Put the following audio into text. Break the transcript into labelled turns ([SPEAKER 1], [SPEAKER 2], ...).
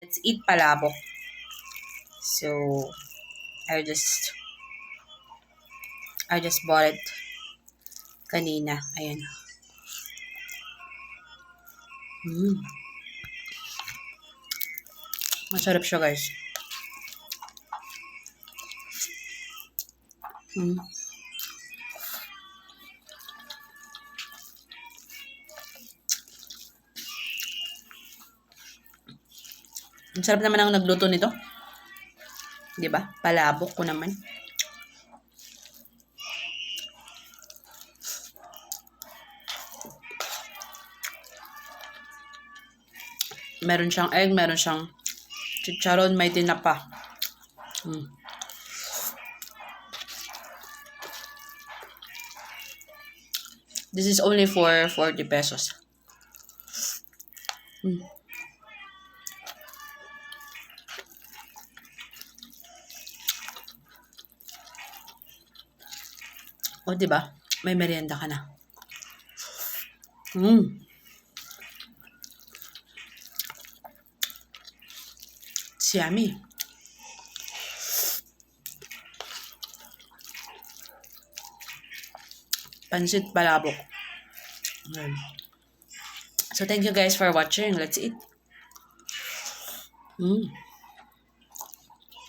[SPEAKER 1] Let's eat palabok. So, I just bought it kanina. Ayan. Masarap siya, guys. Ang sarap naman ang nagluto nito. 'Di ba? Palabok ko naman. Meron siyang egg, meron siyang chicharon, may tinapa. This is only for 40 pesos. O, diba? May merienda ka na. It's yummy. Pansit palabok. So, thank you guys for watching. Let's eat.